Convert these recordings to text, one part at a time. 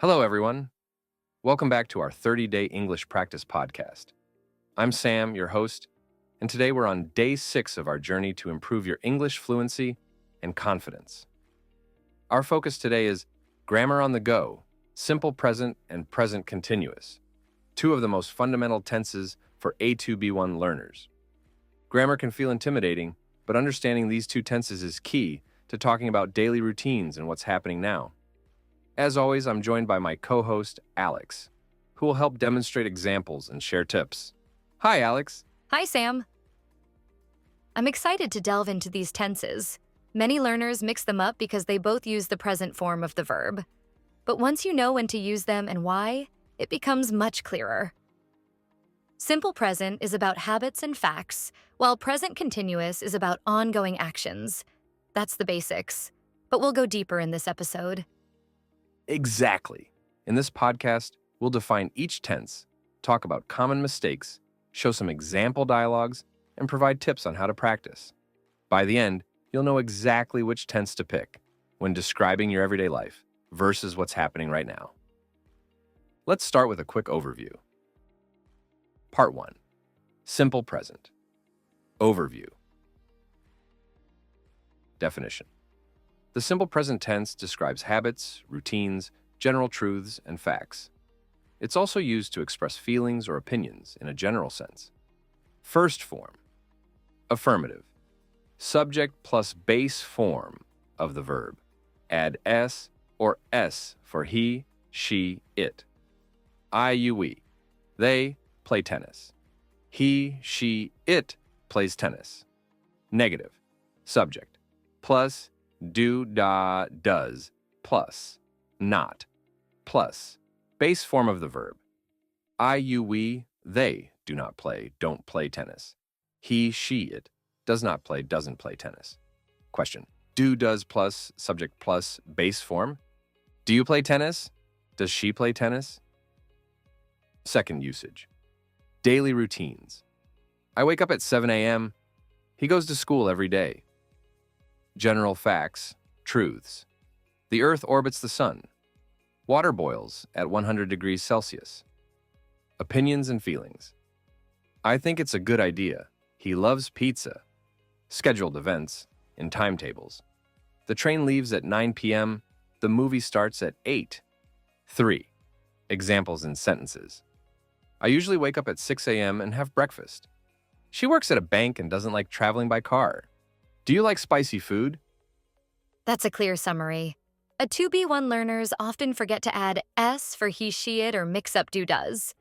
Hello, everyone. Welcome back to our 30-day English practice podcast. I'm Sam, your host, and today we're on day 6 of our journey to improve your English fluency and confidence. Our focus today is grammar on the go, simple present and present continuous, two of the most fundamental tenses for A2-B1 learners. Grammar can feel intimidating, but understanding these two tenses is key to talking about daily routines and what's happening now. As always, I'm joined by my co-host, Alex, who will help demonstrate examples and share tips. Hi, Alex. Hi, Sam. I'm excited to delve into these tenses. Many learners mix them up because they both use the present form of the verb. But once you know when to use them and why, it becomes much clearer. Simple present is about habits and facts, while present continuous is about ongoing actions. That's the basics, but we'll go deeper in this episode. Exactly. In this podcast, we'll define each tense, talk about common mistakes, show some example dialogues, and provide tips on how to practice. By the end, you'll know exactly which tense to pick when describing your everyday life versus what's happening right now. Let's start with a quick overview. Part 1. Simple present. Overview. Definition. The simple present tense describes habits, routines, general truths, and facts. It's also used to express feelings or opinions in a general sense. First form. Affirmative. Subject plus base form of the verb. Add s or s for he, she, it. I, you, we. They play tennis. He, she, it plays tennis. Negative. Subject. Plus do, da, does, plus, not, plus, base form of the verb. I, you, we, they do not play, don't play tennis. He, she, it does not play, doesn't play tennis. Question. Do, does, plus, subject plus, base form. Do you play tennis? Does she play tennis? Second usage. Daily routines. I wake up at 7 a.m. He goes to school every day. General facts, truths. The Earth orbits the Sun. Water boils at 100 degrees Celsius. Opinions and feelings. I think it's a good idea. He loves pizza. Scheduled events in timetables. The train leaves at 9 p.m. The movie starts at 8. 3. Examples in sentences. I usually wake up at 6 a.m. and have breakfast. She works at a bank and doesn't like traveling by car. Do you like spicy food? That's a clear summary. A2-B1 learners often forget to add s for he, she, it, or mix up do, does.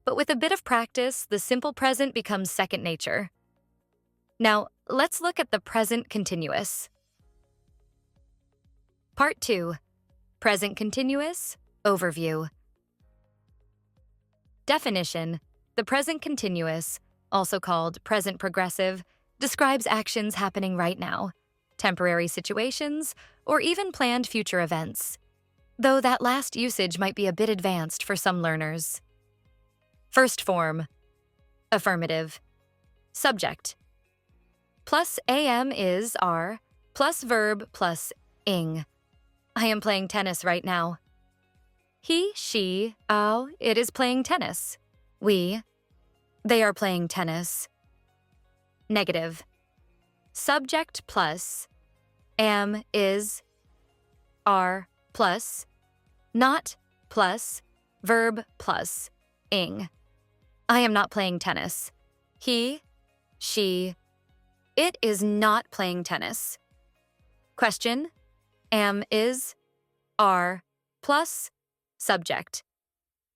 But with a bit of practice, the simple present becomes second nature. Now, let's look at the present continuous. Part 2. Present continuous, overview. Definition. The present continuous, also called present progressive, describes actions happening right now, temporary situations, or even planned future events, though that last usage might be a bit advanced for some learners. First form. Affirmative. Subject. Plus am is are, plus verb plus ing. I am playing tennis right now. He, she, it is playing tennis. They are playing tennis. Negative. Subject plus am, is, are plus not plus verb plus ing. I am not playing tennis. He, she, it is not playing tennis. Question. Am, is, are plus subject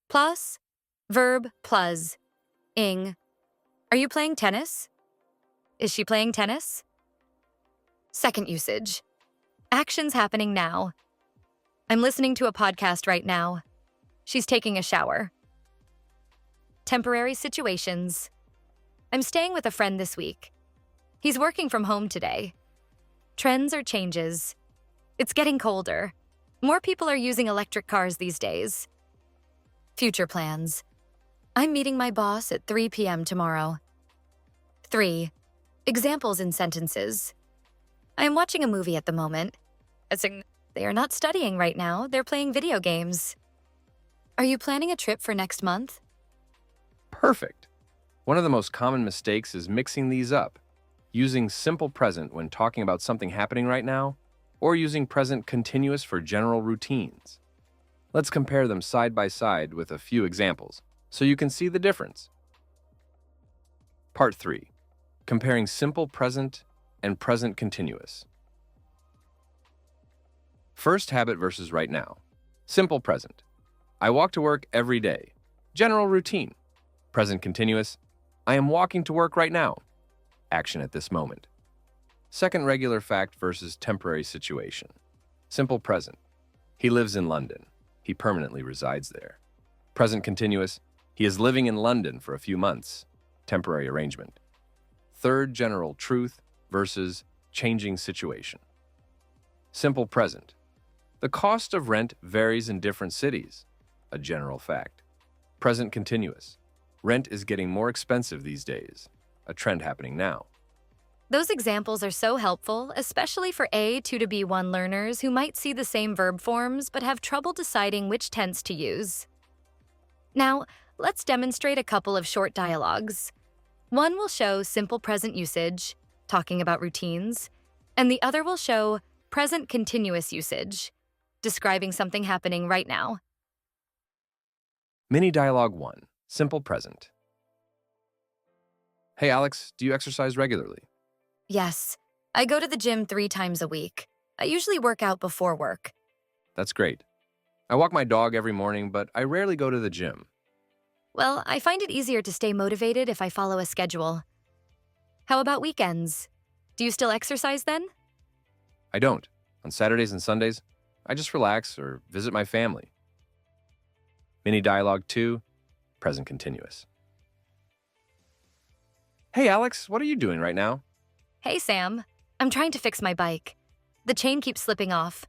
plus verb plus ing. Are you playing tennis? Is she playing tennis? Second usage. Actions happening now. I'm listening to a podcast right now. She's taking a shower. Temporary situations. I'm staying with a friend this week. He's working from home today. Trends or changes. It's getting colder. More people are using electric cars these days. Future plans. I'm meeting my boss at 3 p.m. tomorrow. 3. Examples in sentences. I am watching a movie at the moment. They are not studying right now, they're playing video games. Are you planning a trip for next month? Perfect. One of the most common mistakes is mixing these up, using simple present when talking about something happening right now, or using present continuous for general routines. Let's compare them side by side with a few examples, so you can see the difference. Part 3. Comparing simple present and present continuous. First habit versus right now. Simple present. I walk to work every day. General routine. Present continuous. I am walking to work right now. Action at this moment. Second regular fact versus temporary situation. Simple present. He lives in London. He permanently resides there. Present continuous. He is living in London for a few months. Temporary arrangement. Third general truth versus changing situation. Simple present. The cost of rent varies in different cities. A general fact. Present continuous. Rent is getting more expensive these days. A trend happening now. Those examples are so helpful, especially for A2 to B1 learners who might see the same verb forms but have trouble deciding which tense to use. Now, let's demonstrate a couple of short dialogues. One will show simple present usage, talking about routines, and the other will show present continuous usage, describing something happening right now. Mini Dialogue 1. Simple present. Hey Alex, do you exercise regularly? Yes, I go to the gym 3 times a week. I usually work out before work. That's great. I walk my dog every morning, but I rarely go to the gym. Well, I find it easier to stay motivated if I follow a schedule. How about weekends? Do you still exercise then? I don't. On Saturdays and Sundays, I just relax or visit my family. Mini Dialogue 2. Present continuous. Hey Alex, what are you doing right now? Hey, Sam. I'm trying to fix my bike. The chain keeps slipping off.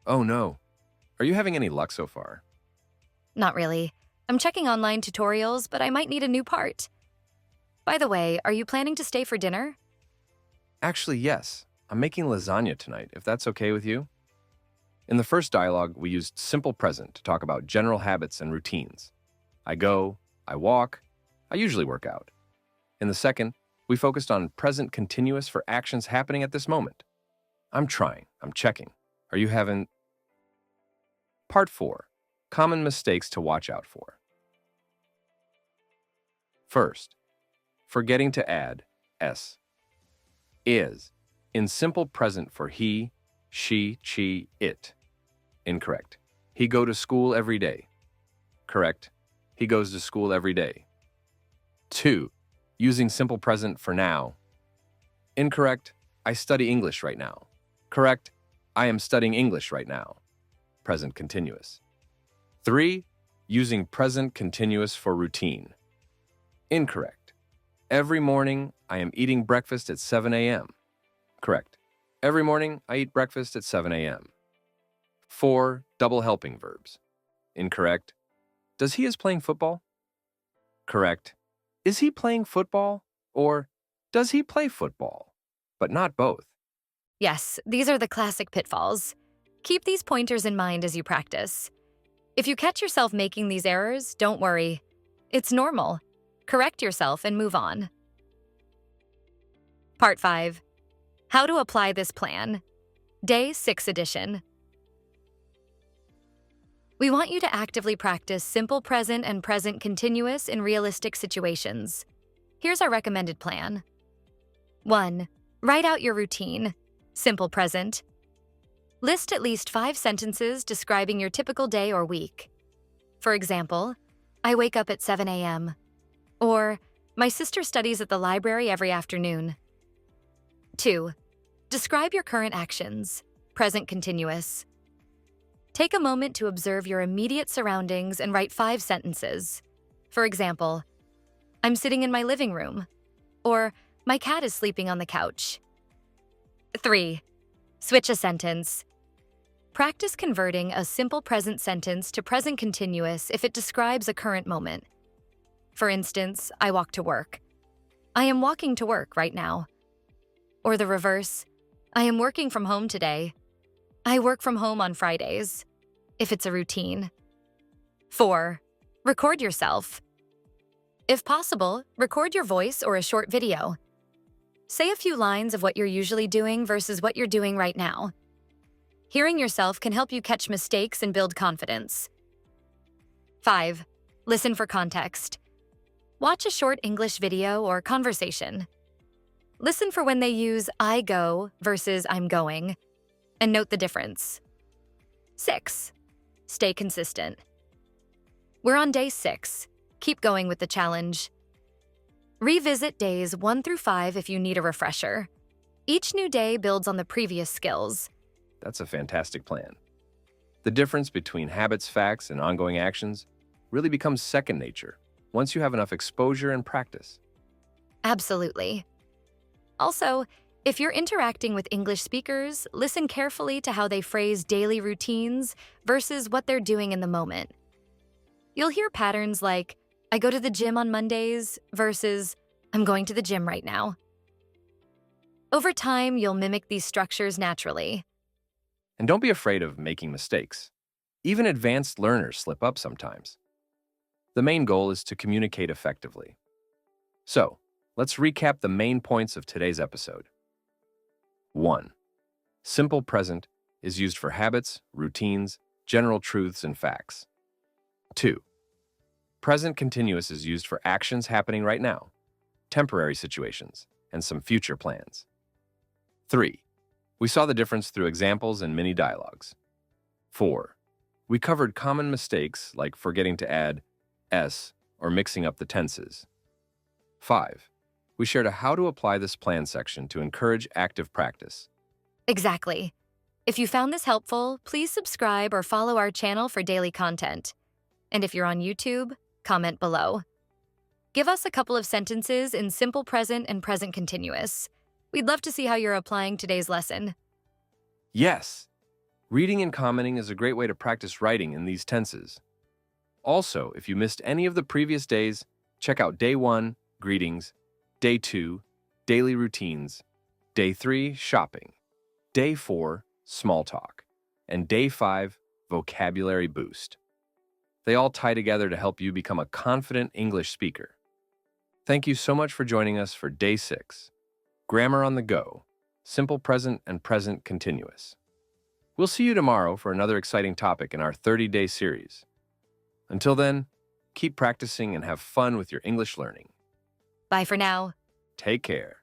Oh no. Are you having any luck so far? Not really. I'm checking online tutorials, but I might need a new part. By the way, are you planning to stay for dinner? Actually, yes. I'm making lasagna tonight, if that's okay with you. In the first dialogue, we used simple present to talk about general habits and routines. I go, I walk, I usually work out. In the second, we focused on present continuous for actions happening at this moment. I'm trying, I'm checking. Are you having... Part 4. Common mistakes to watch out for. First, forgetting to add s. Is. In simple present for he, she, it. Incorrect. He go to school every day. Correct. He goes to school every day. 2. Using simple present for now. Incorrect. I study English right now. Correct. I am studying English right now. Present continuous. 3. Using present continuous for routine. Incorrect. Every morning, I am eating breakfast at 7 a.m. Correct. Every morning, I eat breakfast at 7 a.m. 4. Double helping verbs. Incorrect. Does he is playing football? Correct. Is he playing football? Or does he play football? But not both. Yes, these are the classic pitfalls. Keep these pointers in mind as you practice. If you catch yourself making these errors, don't worry. It's normal. Correct yourself and move on. Part 5. How to apply this plan. Day 6 edition. We want you to actively practice simple present and present continuous in realistic situations. Here's our recommended plan. 1. Write out your routine. Simple present. List at least 5 sentences describing your typical day or week. For example, I wake up at 7 a.m. Or, my sister studies at the library every afternoon. 2. Describe your current actions. Present continuous. Take a moment to observe your immediate surroundings and write 5 sentences. For example, I'm sitting in my living room. Or, my cat is sleeping on the couch. 3. Switch a sentence. Practice converting a simple present sentence to present continuous if it describes a current moment. For instance, I walk to work. I am walking to work right now. Or the reverse, I am working from home today. I work from home on Fridays, if it's a routine. 4. Record yourself. If possible, record your voice or a short video. Say a few lines of what you're usually doing versus what you're doing right now. Hearing yourself can help you catch mistakes and build confidence. 5. Listen for context. Watch a short English video or conversation. Listen for when they use I go versus I'm going, and note the difference. 6. Stay consistent. We're on day 6. Keep going with the challenge. Revisit days 1 through 5 if you need a refresher. Each new day builds on the previous skills. That's a fantastic plan. The difference between habits, facts, and ongoing actions really becomes second nature once you have enough exposure and practice. Absolutely. Also, if you're interacting with English speakers, listen carefully to how they phrase daily routines versus what they're doing in the moment. You'll hear patterns like, I go to the gym on Mondays versus I'm going to the gym right now. Over time, you'll mimic these structures naturally. And don't be afraid of making mistakes. Even advanced learners slip up sometimes. The main goal is to communicate effectively. So, let's recap the main points of today's episode. 1. Simple present is used for habits, routines, general truths, and facts. 2. Present continuous is used for actions happening right now, temporary situations, and some future plans. 3. We saw the difference through examples and mini dialogues. 4. We covered common mistakes like forgetting to add s or mixing up the tenses. 5. We shared a how to apply this plan section to encourage active practice. Exactly. If you found this helpful, please subscribe or follow our channel for daily content. And if you're on YouTube, comment below. Give us a couple of sentences in simple present and present continuous. We'd love to see how you're applying today's lesson. Yes! Reading and commenting is a great way to practice writing in these tenses. Also, if you missed any of the previous days, check out Day 1, Greetings, Day 2, Daily Routines, Day 3, Shopping, Day 4, Small Talk, and Day 5, Vocabulary Boost. They all tie together to help you become a confident English speaker. Thank you so much for joining us for Day 6, Grammar on the Go, Simple Present and Present Continuous. We'll see you tomorrow for another exciting topic in our 30-day series. Until then, keep practicing and have fun with your English learning. Bye for now. Take care.